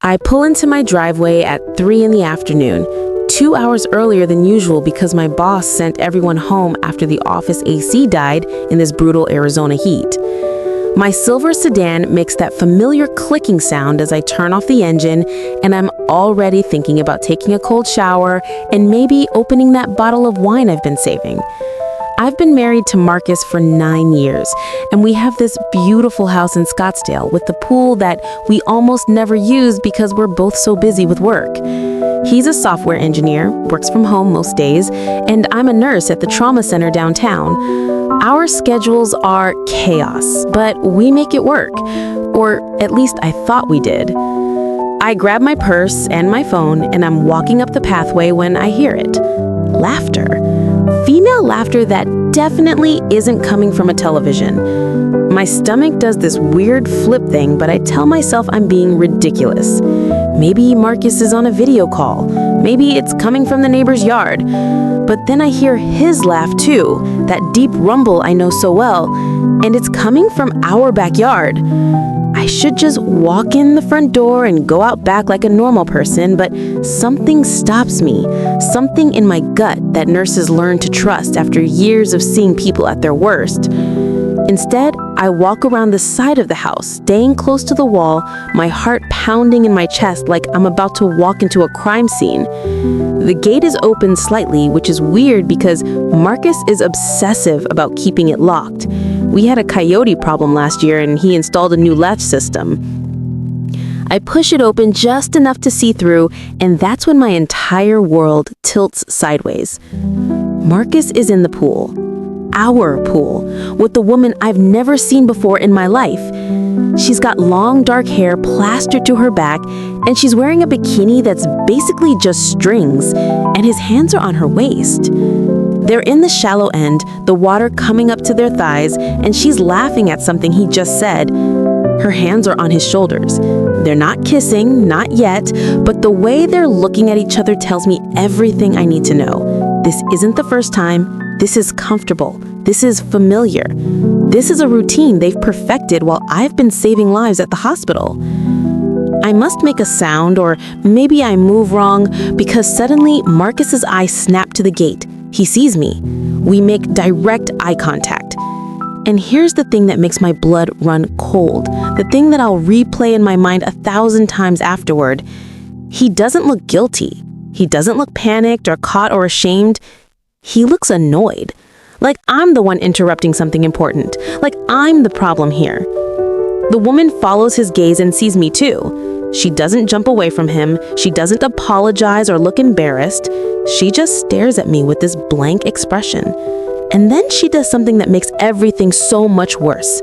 I pull into my driveway at 3 in the afternoon, 2 hours earlier than usual because my boss sent everyone home after the office AC died in this brutal Arizona heat. My silver sedan makes that familiar clicking sound as I turn off the engine, and I'm already thinking about taking a cold shower and maybe opening that bottle of wine I've been saving. I've been married to Marcus for 9 years, and we have this beautiful house in Scottsdale with the pool that we almost never use because we're both so busy with work. He's a software engineer, works from home most days, and I'm a nurse at the trauma center downtown. Our schedules are chaos, but we make it work, or at least I thought we did. I grab my purse and my phone, and I'm walking up the pathway when I hear it. Laughter. Female laughter that definitely isn't coming from a television. My stomach does this weird flip thing, but I tell myself I'm being ridiculous. Maybe Marcus is on a video call. Maybe it's coming from the neighbor's yard. But then I hear his laugh too, that deep rumble I know so well, and it's coming from our backyard. I should just walk in the front door and go out back like a normal person, but something stops me, something in my gut that nurses learn to trust after years of seeing people at their worst. Instead, I walk around the side of the house, staying close to the wall, my heart pounding in my chest like I'm about to walk into a crime scene. The gate is open slightly, which is weird because Marcus is obsessive about keeping it locked. We had a coyote problem last year and he installed a new latch system. I push it open just enough to see through, and that's when my entire world tilts sideways. Marcus is in the pool. Our pool, with the woman I've never seen before in my life. She's got long dark hair plastered to her back, and she's wearing a bikini that's basically just strings, and his hands are on her waist. They're in the shallow end, the water coming up to their thighs, and she's laughing at something he just said. Her hands are on his shoulders. They're not kissing, not yet, but the way they're looking at each other tells me everything I need to know. This isn't the first time. This is comfortable. This is familiar. This is a routine they've perfected while I've been saving lives at the hospital. I must make a sound, or maybe I move wrong, because suddenly Marcus's eyes snap to the gate. He sees me. We make direct eye contact. And here's the thing that makes my blood run cold, the thing that I'll replay in my mind 1,000 times afterward. He doesn't look guilty. He doesn't look panicked or caught or ashamed. He looks annoyed, like I'm the one interrupting something important, like I'm the problem here. The woman follows his gaze and sees me too. She doesn't jump away from him. She doesn't apologize or look embarrassed. She just stares at me with this blank expression. And then she does something that makes everything so much worse.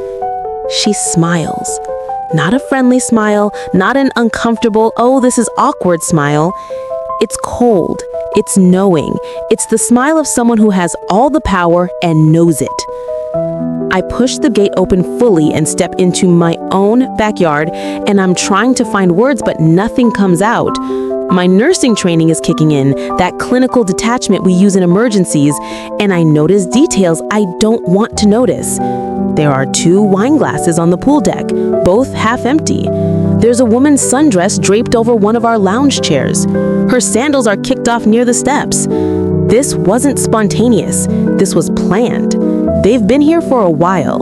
She smiles. Not a friendly smile, not an uncomfortable, oh, this is awkward smile. It's cold. It's knowing. It's the smile of someone who has all the power and knows it. I push the gate open fully and step into my own backyard, and I'm trying to find words, but nothing comes out. My nursing training is kicking in, that clinical detachment we use in emergencies, and I notice details I don't want to notice. There are 2 wine glasses on the pool deck, both half empty. There's a woman's sundress draped over one of our lounge chairs. Her sandals are kicked off near the steps. This wasn't spontaneous. This was planned. They've been here for a while.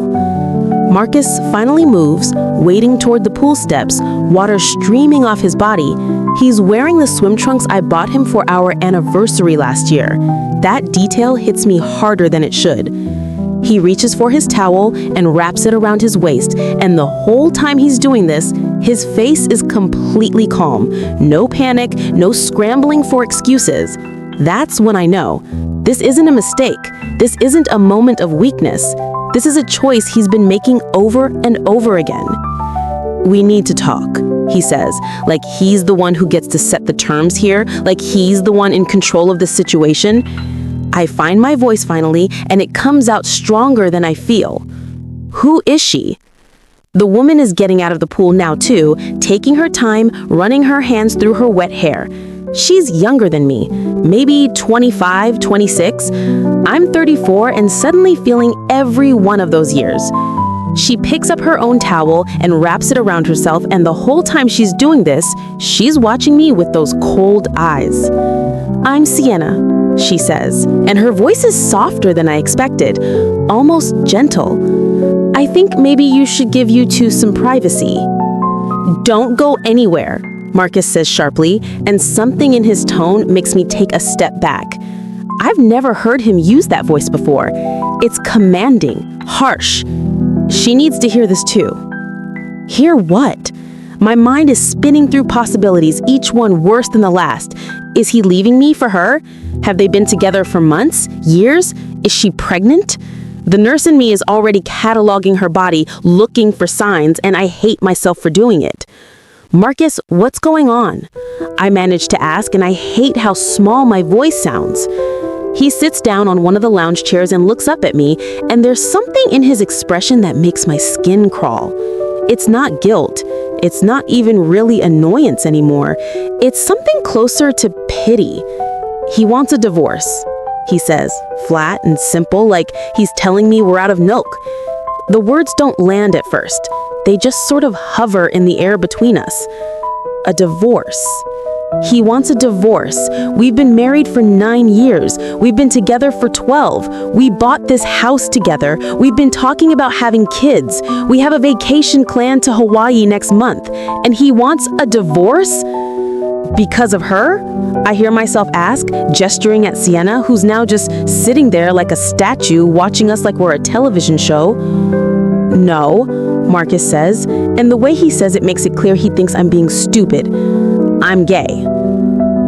Marcus finally moves, wading toward the pool steps, water streaming off his body. He's wearing the swim trunks I bought him for our anniversary last year. That detail hits me harder than it should. He reaches for his towel and wraps it around his waist, and the whole time he's doing this, his face is completely calm. No panic, no scrambling for excuses. That's when I know. This isn't a mistake. This isn't a moment of weakness. This is a choice he's been making over and over again. We need to talk, he says, like he's the one who gets to set the terms here, like he's the one in control of the situation. I find my voice finally, and it comes out stronger than I feel. Who is she? The woman is getting out of the pool now too, taking her time, running her hands through her wet hair. She's younger than me, maybe 25, 26. I'm 34 and suddenly feeling every one of those years. She picks up her own towel and wraps it around herself, and the whole time she's doing this, she's watching me with those cold eyes. "I'm Sienna," she says, and her voice is softer than I expected, almost gentle. "I think maybe you should give you two some privacy." "Don't go anywhere," Marcus says sharply, and something in his tone makes me take a step back. I've never heard him use that voice before. It's commanding, harsh. She needs to hear this too. Hear what? My mind is spinning through possibilities, each one worse than the last. Is he leaving me for her? Have they been together for months, years? Is she pregnant? The nurse in me is already cataloging her body, looking for signs, and I hate myself for doing it. "Marcus, what's going on?" I manage to ask, and I hate how small my voice sounds. He sits down on one of the lounge chairs and looks up at me, and there's something in his expression that makes my skin crawl. It's not guilt. It's not even really annoyance anymore. It's something closer to pity. He wants a divorce, he says, flat and simple, like he's telling me we're out of milk. The words don't land at first. They just sort of hover in the air between us. A divorce. He wants a divorce. We've been married for 9 years. We've been together for 12. We bought this house together. We've been talking about having kids. We have a vacation planned to Hawaii next month. And he wants a divorce? Because of her? I hear myself ask, gesturing at Sienna, who's now just sitting there like a statue, watching us like we're a television show. "No," Marcus says, and the way he says it makes it clear he thinks I'm being stupid. "I'm gay."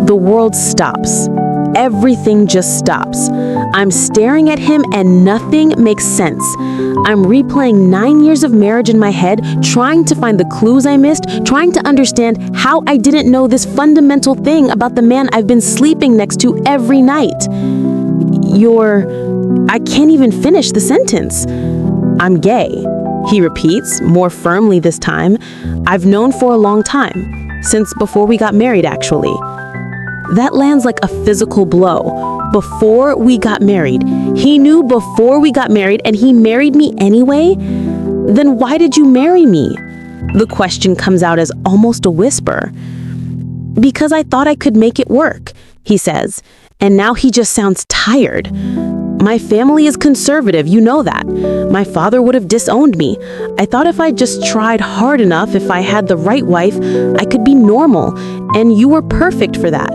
The world stops. Everything just stops. I'm staring at him and nothing makes sense. I'm replaying 9 years of marriage in my head, trying to find the clues I missed, trying to understand how I didn't know this fundamental thing about the man I've been sleeping next to every night. I can't even finish the sentence. "I'm gay," he repeats, more firmly this time. "I've known for a long time. Since before we got married, actually." That lands like a physical blow. Before we got married. He knew before we got married, and he married me anyway? Then why did you marry me? The question comes out as almost a whisper. "Because I thought I could make it work," he says, and now he just sounds tired. "My family is conservative, you know that. My father would have disowned me. I thought if I just tried hard enough, if I had the right wife, I could be normal, and you were perfect for that.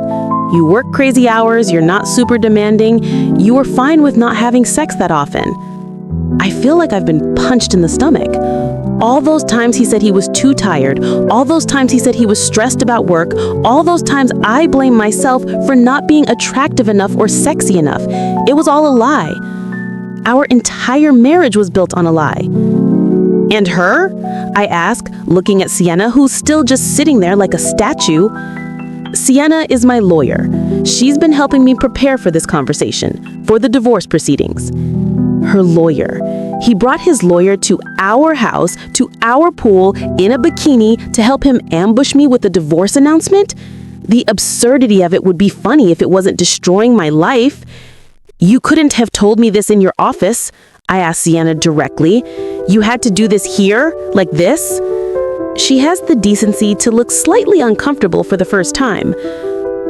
You work crazy hours, you're not super demanding, you were fine with not having sex that often." I feel like I've been punched in the stomach. All those times he said he was too tired, all those times he said he was stressed about work, all those times I blame myself for not being attractive enough or sexy enough. It was all a lie. Our entire marriage was built on a lie. "And her?" I ask, looking at Sienna, who's still just sitting there like a statue. Sienna is my lawyer. She's been helping me prepare for this conversation, for the divorce proceedings. Her lawyer. He brought his lawyer to our house, to our pool, in a bikini to help him ambush me with a divorce announcement? The absurdity of it would be funny if it wasn't destroying my life. "You couldn't have told me this in your office," I asked Sienna directly. "You had to do this here, like this?" She has the decency to look slightly uncomfortable for the first time.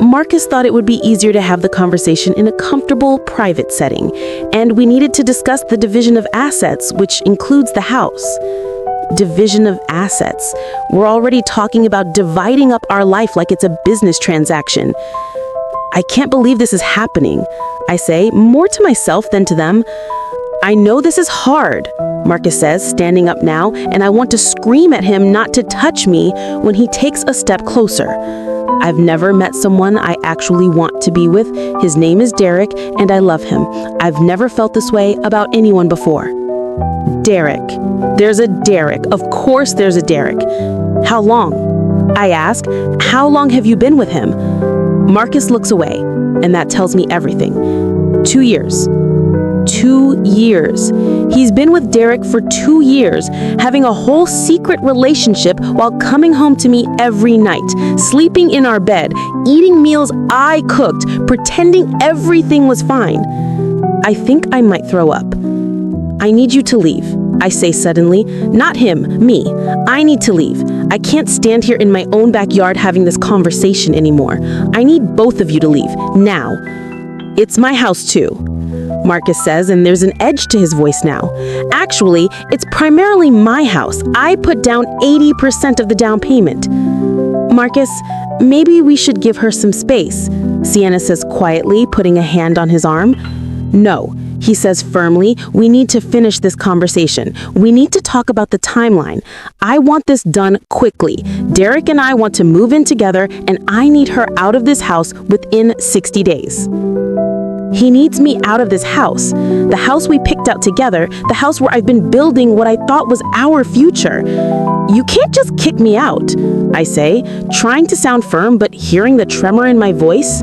Marcus thought it would be easier to have the conversation in a comfortable, private setting, and we needed to discuss the division of assets, which includes the house. Division of assets. We're already talking about dividing up our life like it's a business transaction. "I can't believe this is happening," I say, more to myself than to them. "I know this is hard," Marcus says, standing up now, and I want to scream at him not to touch me when he takes a step closer. I've never met someone I actually want to be with. His name is Derek, and I love him. I've never felt this way about anyone before. Derek. There's a Derek. Of course there's a Derek. "How long?" I ask. "How long have you been with him?" Marcus looks away, and that tells me everything. 2 years. 2 years. He's been with Derek for 2 years, having a whole secret relationship while coming home to me every night, sleeping in our bed, eating meals I cooked, pretending everything was fine. I think I might throw up. "I need you to leave," I say suddenly. Not him, me. I need to leave. I can't stand here in my own backyard having this conversation anymore. I need both of you to leave, now. It's my house too, Marcus says, and there's an edge to his voice now. Actually, it's primarily my house. I put down 80% of the down payment. Marcus, maybe we should give her some space, Sienna says quietly, putting a hand on his arm. No, he says firmly, we need to finish this conversation. We need to talk about the timeline. I want this done quickly. Derek and I want to move in together, and I need her out of this house within 60 days. He needs me out of this house. The house we picked out together, the house where I've been building what I thought was our future. You can't just kick me out, I say, trying to sound firm, but hearing the tremor in my voice.